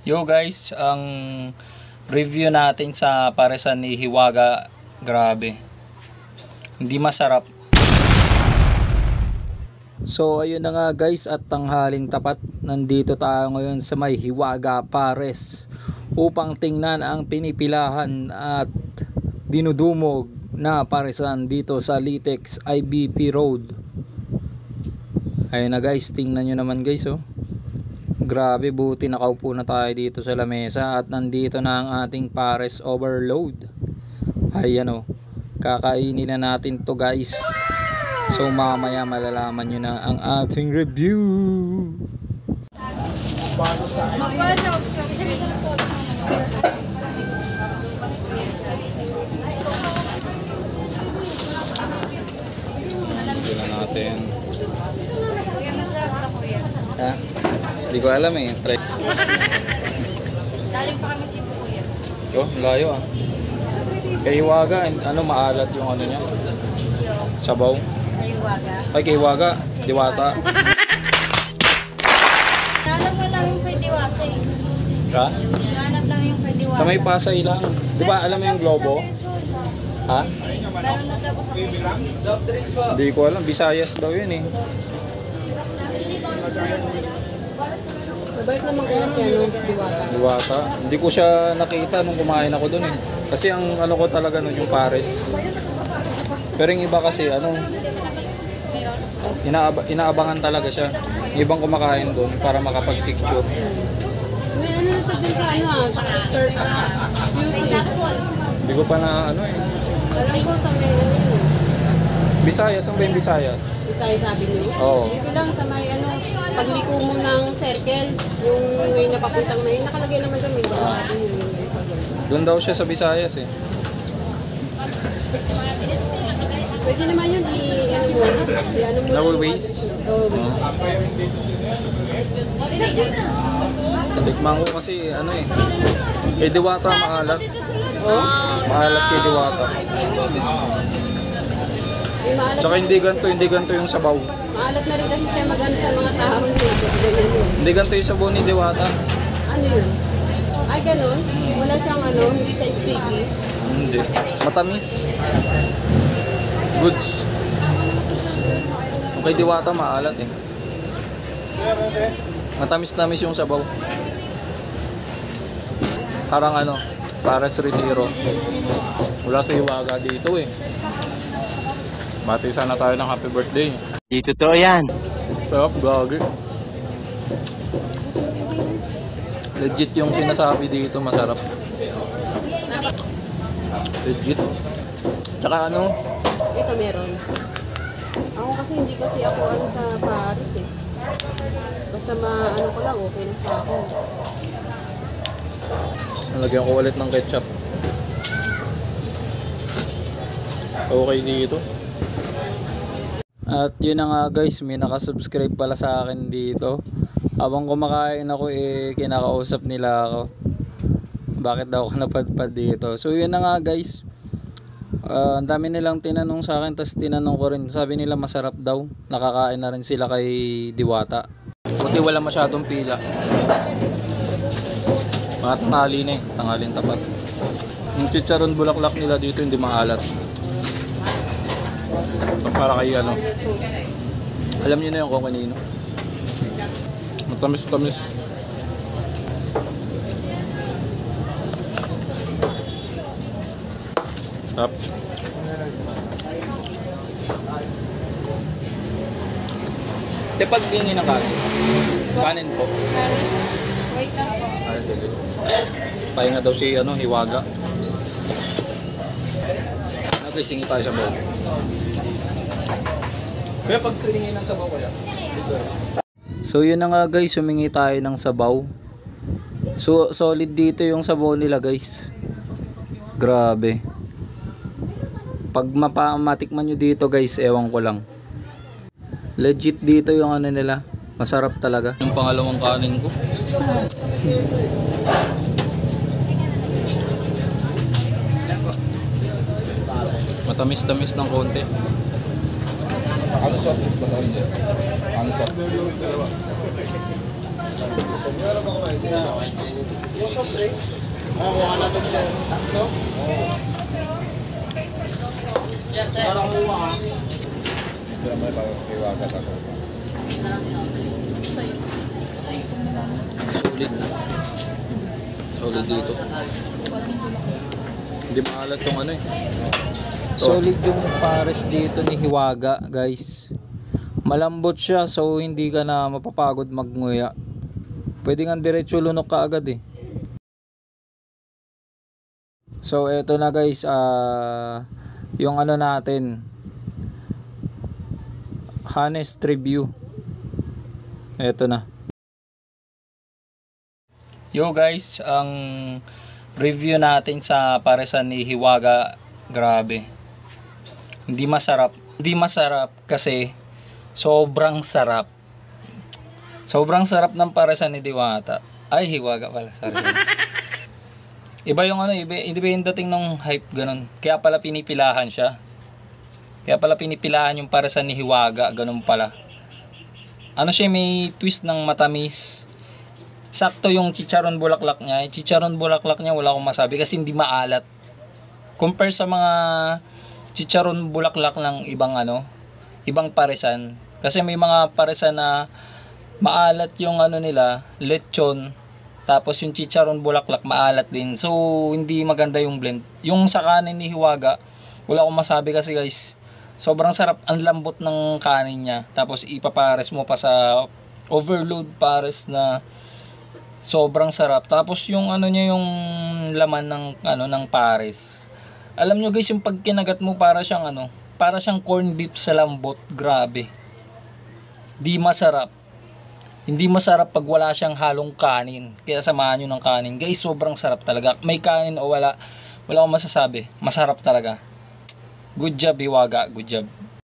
Yo guys, ang review natin sa paresan ni Hiwaga, grabe. Hindi masarap. So ayun na nga guys, at tanghaling tapat, nandito tayo ngayon sa may Hiwaga Pares upang tingnan ang pinipilahan at dinudumog na paresan dito sa Litex IBP Road. Ayun na guys, tingnan nyo naman guys, oh. Grabe, buti nakaupo na tayo dito sa lamesa at nandito na ang ating Pares overload. Ayan, oh, kakainin na natin to guys. So mamaya malalaman nyo na ang ating review. Ito na natin. Ha? Hindi ko alam eh. Try. Daling pa kami si Kuya. Oh, layo ah. Kay Hiwaga, ano, maalat yung ano niya? Sabaw. Kay Hiwaga. Ay, kay Hiwaga, Diwata. Nanap mo lang yung kay Diwata eh. Ha? Nanap lang yung kay Diwata. Sa may Pasay lang. Di ba alam mo yung Globo? Ha? Meron na daw sa Quezon. Hindi ko alam. Visayas daw yun eh. Mabalik naman kaya Diwata. Diwata. Hindi ko siya nakita nung kumain ako dun eh. Kasi ang ano ko talaga nun yung Pares. Pero yung iba kasi ano, inaabangan talaga siya. Yung ibang kumakain dun para makapag-picture. May ano na sa din sa ano Hindi ko pa na ano eh. alam ko sa may ano. Visayas, ang ba yung Visayas? Visayas sabi niyo? Oo. Dito lang sa may ano, pagliko mo ng circle, yung may napapuntang may, nakalagay naman doon, may dalawa din yung Doon daw siya sa Visayas eh. pwede naman yun, i-ano mo, i-ano mo. Nawi-waste? Oo, Tikman ko kasi ano eh. Kay Diwata maalat. Maalat kay Diwata. Tsaka hindi ganito yung sabaw. maalat na rin kasi siya mag-ano sa mga taong dito. Ganyan yun. Hindi ganito yung sabaw ni Diwata. Ano yun? Ay, ganun? Wala siyang ano, hindi siya sticky. Hindi. Matamis. Goods. Kay Diwata maalat eh. Matamis-tamis yung sabaw. Parang ano, Pares Retiro. Wala sa Hiwaga dito eh. Bati sana tayo ng happy birthday. Di totoo yan. Pero gagi. Legit yung sinasabi dito, masarap. Legit. Tsaka ano? Ito meron. Ako kasi hindi kasi ako ano sa Paris eh. Basta ano ko lang, okay na sa akin. Nalagyan ko ulit ng ketchup. Okay dito. At yun na nga guys, may nakasubscribe pala sa akin dito. Habang kumakain ako eh, kinakausap nila ako. Bakit daw ako napadpad dito? So yun na nga guys. Ang dami nilang tinanong sa akin, tapos tinanong ko rin. Sabi nila masarap daw. Nakakain na rin sila kay Diwata. Buti wala masyadong pila. Mga tanghali na eh. Tanghalin tapat. Yung chicharon bulaklak nila dito hindi maalat. So, para kay ano. Alam niyo na yung kung kanino. Matamis-tamis. Tap. De pag bingi ng kanin. Kanin po. Wait lang po. Ay, sige. Pahinga daw si ano, Hiwaga. Okay, singi tayo sa bawo. Kaya pag singi ng sabaw kaya. So yun na nga guys, humingi tayo ng sabaw. So solid dito yung sabaw nila guys. Grabe. Pag matikman nyo dito guys, ewan ko lang. Legit dito yung ano nila. Masarap talaga. Yung pangalawang kanin ko. Matamis-tamis ng konti. Ano soft drinks ba tayo dyan? Ano soft? Solid. Solid dito. Hindi maalat yung ano eh. Solid yung pares dito ni Hiwaga, guys. Malambot siya, so hindi ka na mapapagod magnguya. Pwede nga diretso lunok ka agad eh. So eto na guys, yung ano natin, honest review. Eto na. Yo guys, ang review natin sa paresan ni Hiwaga, grabe. Hindi masarap. Hindi masarap kasi sobrang sarap. Sobrang sarap ng paresan ni Diwata. Ay, Hiwaga pala, sorry. Iba yung ano, iba yung dating ng hype ganun. Kaya pala pinipilahan siya. Kaya pala pinipilahan yung paresan ni Hiwaga, ganun pala. Ano siya, may twist ng matamis. Sakto yung chicharon bulaklak niya. Yung chicharon bulaklak niya wala akong masabi kasi hindi maalat. Compare sa mga chicharon bulaklak ng ibang ano, ibang paresan. Kasi may mga paresan na maalat yung ano nila, lechon. Tapos yung chicharon bulaklak maalat din. So hindi maganda yung blend. Yung sa kanin ni Hiwaga, wala akong masabi kasi guys. Sobrang sarap, ang lambot ng kanin niya. Tapos ipapares mo pa sa overload pares na sobrang sarap. Tapos yung ano niya, yung laman ng ano ng pares. Alam nyo guys, yung pag kinagat mo para siyang ano, para siyang corned beef sa lambot. Grabe. Di masarap. Hindi masarap pag wala siyang halong kanin. Kaya samahan nyo ng kanin. Guys, sobrang sarap talaga. May kanin o wala, wala akong masasabi. Masarap talaga. Good job, Hiwaga. Good job.